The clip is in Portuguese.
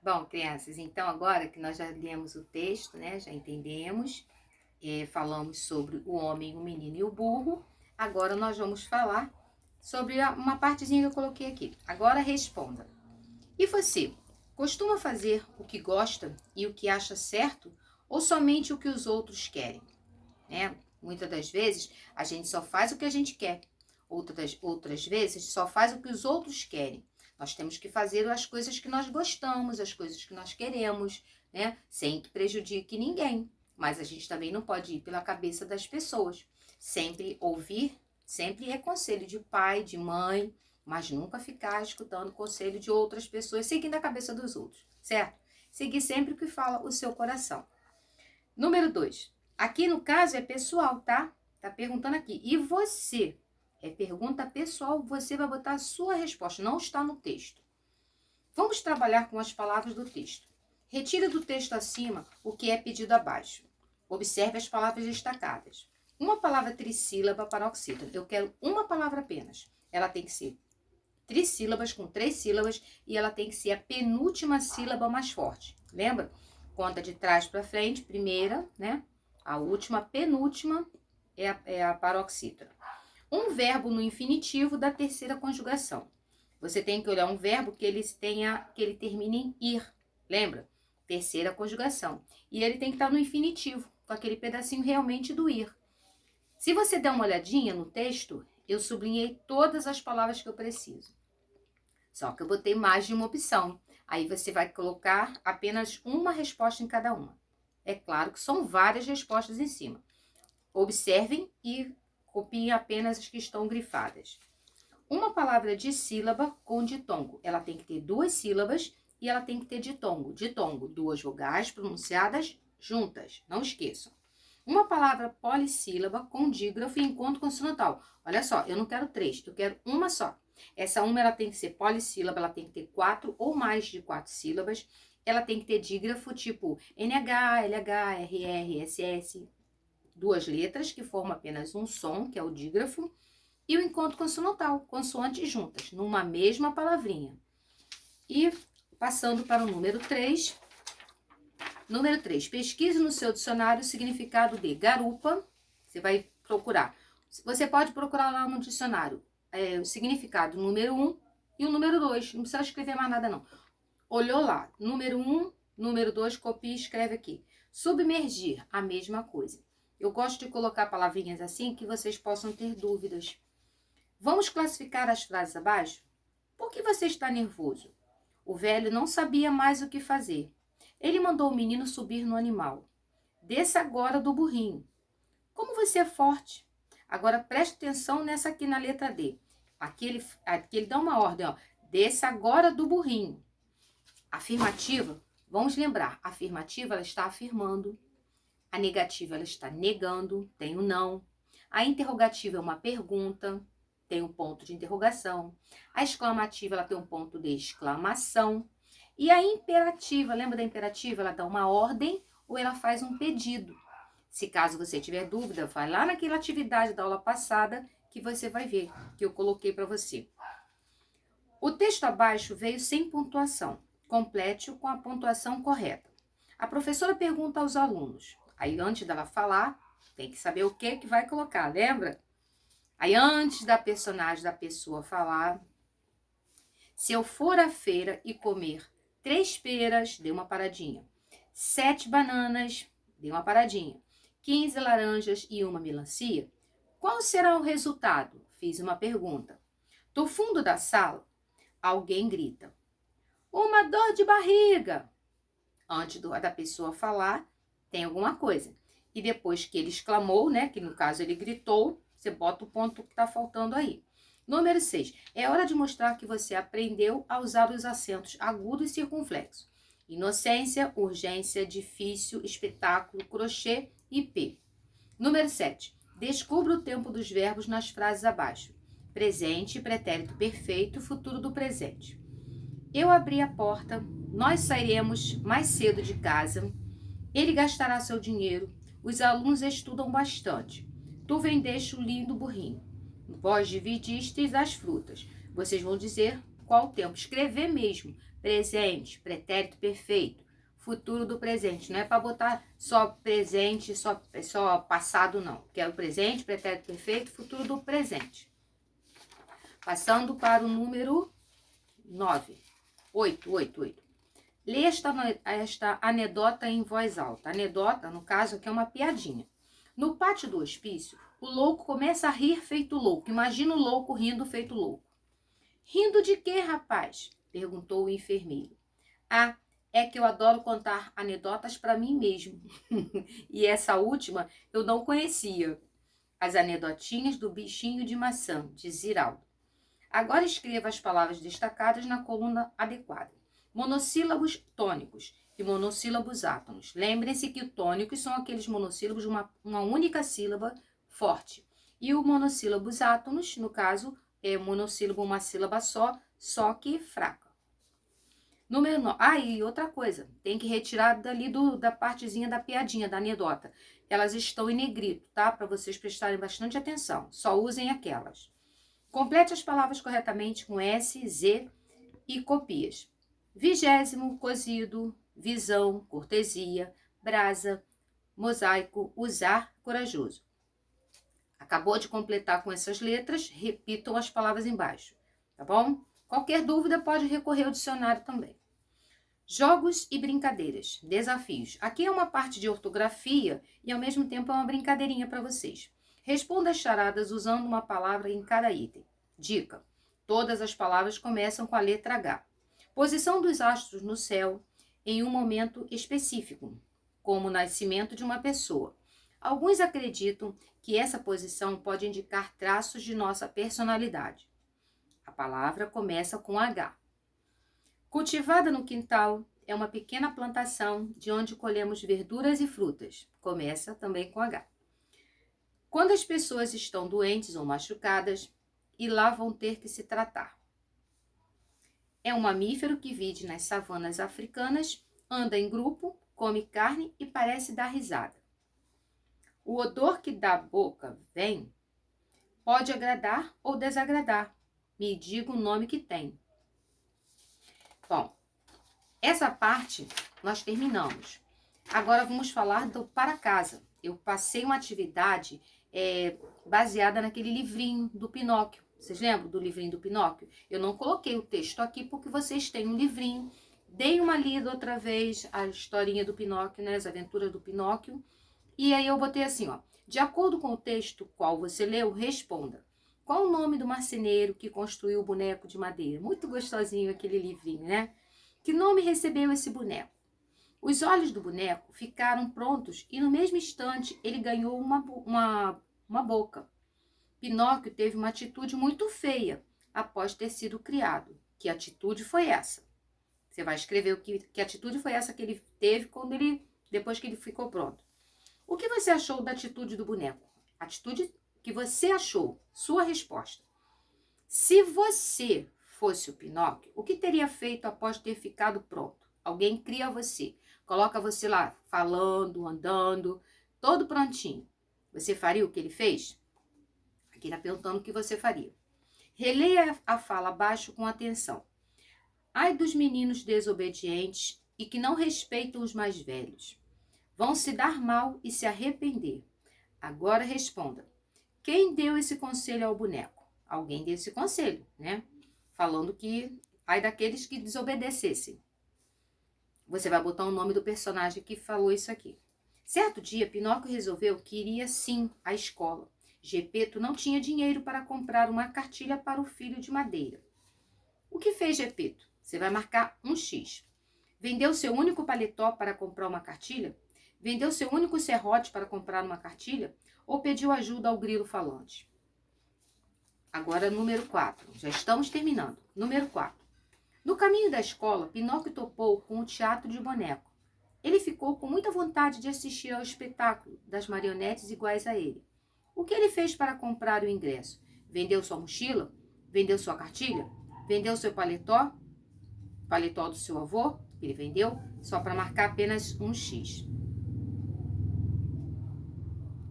Bom, crianças, então agora que nós já lemos o texto, né, já entendemos, falamos sobre o homem, o menino e o burro, agora nós vamos falar sobre uma partezinha que eu coloquei aqui. Agora responda. E você, costuma fazer o que gosta e o que acha certo ou somente o que os outros querem? Né? Muitas das vezes a gente só faz o que a gente quer, outras vezes só faz o que os outros querem. Nós temos que fazer as coisas que nós gostamos, as coisas que nós queremos, né? Sem que prejudique ninguém. Mas a gente também não pode ir pela cabeça das pessoas. Sempre ouvir, sempre é conselho de pai, de mãe, mas nunca ficar escutando conselho de outras pessoas, seguindo a cabeça dos outros, certo? Seguir sempre o que fala o seu coração. Número 2. Aqui no caso é pessoal, tá? Tá perguntando aqui. E você? É pergunta pessoal, você vai botar a sua resposta, não está no texto. Vamos trabalhar com as palavras do texto. Retire do texto acima o que é pedido abaixo. Observe as palavras destacadas. Uma palavra trissílaba paroxítona. Eu quero uma palavra apenas. Ela tem que ser trissílabas com 3 sílabas e ela tem que ser a penúltima sílaba mais forte. Lembra? Conta de trás para frente, primeira, né? A última, penúltima é a paroxítona. Um verbo no infinitivo da terceira conjugação. Você tem que olhar um verbo que ele termine em ir. Lembra? Terceira conjugação. E ele tem que estar no infinitivo, com aquele pedacinho realmente do ir. Se você der uma olhadinha no texto, eu sublinhei todas as palavras que eu preciso. Só que eu botei mais de uma opção. Aí você vai colocar apenas uma resposta em cada uma. É claro que são várias respostas em cima. Observem e copiem apenas as que estão grifadas. Uma palavra de sílaba com ditongo. Ela tem que ter 2 sílabas e ela tem que ter ditongo. Ditongo, 2 vogais pronunciadas juntas. Não esqueçam. Uma palavra polissílaba com dígrafo e encontro consonantal. Olha só, eu não quero 3, eu quero uma só. Essa uma ela tem que ser polissílaba, ela tem que ter 4 ou mais de 4 sílabas. Ela tem que ter dígrafo tipo NH, LH, RR, SS. 2 letras que formam apenas um som, que é o dígrafo. E o encontro consonantal, consoantes juntas, numa mesma palavrinha. E passando para o número 3. Número 3, pesquise no seu dicionário o significado de garupa. Você vai procurar. Você pode procurar lá no dicionário o significado número 1 e o número 2. Não precisa escrever mais nada, não. Olhou lá, número 1, número 2, copia e escreve aqui. Submergir, a mesma coisa. Eu gosto de colocar palavrinhas assim que vocês possam ter dúvidas. Vamos classificar as frases abaixo? Por que você está nervoso? O velho não sabia mais o que fazer. Ele mandou o menino subir no animal. Desça agora do burrinho. Como você é forte. Agora preste atenção nessa aqui na letra D. Aqui ele dá uma ordem, ó. Desça agora do burrinho. Afirmativa, vamos lembrar. A afirmativa, ela está afirmando. A negativa, ela está negando. Tem o não. A interrogativa é uma pergunta. Tem um ponto de interrogação. A exclamativa, ela tem um ponto de exclamação. E a imperativa, lembra da imperativa? Ela dá uma ordem ou ela faz um pedido. Se caso você tiver dúvida, vai lá naquela atividade da aula passada que você vai ver, que eu coloquei para você. O texto abaixo veio sem pontuação. Complete-o com a pontuação correta. A professora pergunta aos alunos. Aí antes dela falar, tem que saber o que vai colocar, lembra? Aí antes da personagem, da pessoa falar, se eu for à feira e comer 3 peras, dê uma paradinha. 7 bananas, dê uma paradinha. 15 laranjas e uma melancia, qual será o resultado? Fiz uma pergunta. Do fundo da sala, alguém grita. Uma dor de barriga. Antes da pessoa falar, tem alguma coisa. E depois que ele exclamou, né, que no caso ele gritou, você bota o ponto que está faltando aí. Número 6. É hora de mostrar que você aprendeu a usar os acentos agudos e circunflexos. Inocência, urgência, difícil, espetáculo, crochê e P. Número 7. Descubra o tempo dos verbos nas frases abaixo. Presente, pretérito perfeito, futuro do presente. Eu abri a porta, nós sairemos mais cedo de casa, ele gastará seu dinheiro, os alunos estudam bastante. Tu vendeste o lindo burrinho. Vós dividistes as frutas. Vocês vão dizer qual tempo. Escrever mesmo. Presente, pretérito perfeito, futuro do presente. Não é para botar só presente, só passado, não. Quero presente, pretérito perfeito, futuro do presente. Passando para o número 9. 8. Lê esta anedota em voz alta. Anedota, no caso, aqui é uma piadinha. No pátio do hospício, o louco começa a rir feito louco. Imagina o louco rindo feito louco. Rindo de quê, rapaz? Perguntou o enfermeiro. Ah, é que eu adoro contar anedotas para mim mesmo. E essa última eu não conhecia. As anedotinhas do bichinho de maçã, de Ziraldo. Agora escreva as palavras destacadas na coluna adequada. Monossílabos tônicos e monossílabos átonos. Lembrem-se que tônicos são aqueles monossílabos de uma única sílaba forte. E o monossílabos átonos, no caso, é monossílabo uma sílaba só que fraca. Número 9. E outra coisa, tem que retirar dali da partezinha da piadinha, da anedota. Elas estão em negrito, tá? Para vocês prestarem bastante atenção. Só usem aquelas. Complete as palavras corretamente com S, Z e copias. 20º, cozido, visão, cortesia, brasa, mosaico, usar, corajoso. Acabou de completar com essas letras, repitam as palavras embaixo, tá bom? Qualquer dúvida pode recorrer ao dicionário também. Jogos e brincadeiras, desafios. Aqui é uma parte de ortografia e ao mesmo tempo é uma brincadeirinha para vocês. Responda as charadas usando uma palavra em cada item. Dica: todas as palavras começam com a letra H. Posição dos astros no céu em um momento específico, como o nascimento de uma pessoa. Alguns acreditam que essa posição pode indicar traços de nossa personalidade. A palavra começa com H. Cultivada no quintal é uma pequena plantação de onde colhemos verduras e frutas. Começa também com H. Quando as pessoas estão doentes ou machucadas, e lá vão ter que se tratar. É um mamífero que vive nas savanas africanas, anda em grupo, come carne e parece dar risada. O odor que da boca vem pode agradar ou desagradar. Me diga o nome que tem. Bom, essa parte nós terminamos. Agora vamos falar do para casa. Eu passei uma atividade baseada naquele livrinho do Pinóquio. Vocês lembram do livrinho do Pinóquio? Eu não coloquei o texto aqui porque vocês têm um livrinho. Dei uma lida outra vez, a historinha do Pinóquio, né? As aventuras do Pinóquio. E aí eu botei assim, ó. De acordo com o texto qual você leu, responda. Qual o nome do marceneiro que construiu o boneco de madeira? Muito gostosinho aquele livrinho, né? Que nome recebeu esse boneco? Os olhos do boneco ficaram prontos e no mesmo instante ele ganhou uma boca. Pinóquio teve uma atitude muito feia após ter sido criado. Que atitude foi essa? Você vai escrever que atitude foi essa que ele teve depois que ele ficou pronto. O que você achou da atitude do boneco? Atitude que você achou. Sua resposta. Se você fosse o Pinóquio, o que teria feito após ter ficado pronto? Alguém cria você. Coloca você lá falando, andando, todo prontinho. Você faria o que ele fez? Aqui está perguntando o que você faria. Releia a fala abaixo com atenção. Ai dos meninos desobedientes e que não respeitam os mais velhos. Vão se dar mal e se arrepender. Agora responda. Quem deu esse conselho ao boneco? Alguém deu esse conselho, né? Falando que ai daqueles que desobedecessem. Você vai botar o nome do personagem que falou isso aqui. Certo dia, Pinóquio resolveu que iria sim à escola. Gepeto não tinha dinheiro para comprar uma cartilha para o filho de madeira. O que fez Gepeto? Você vai marcar um X. Vendeu seu único paletó para comprar uma cartilha? Vendeu seu único serrote para comprar uma cartilha? Ou pediu ajuda ao grilo falante? Agora, número 4. Já estamos terminando. Número 4. No caminho da escola, Pinóquio topou com o teatro de boneco. Ele ficou com muita vontade de assistir ao espetáculo das marionetes iguais a ele. O que ele fez para comprar o ingresso? Vendeu sua mochila? Vendeu sua cartilha? Vendeu seu paletó? Paletó do seu avô? Ele vendeu só para marcar apenas um X.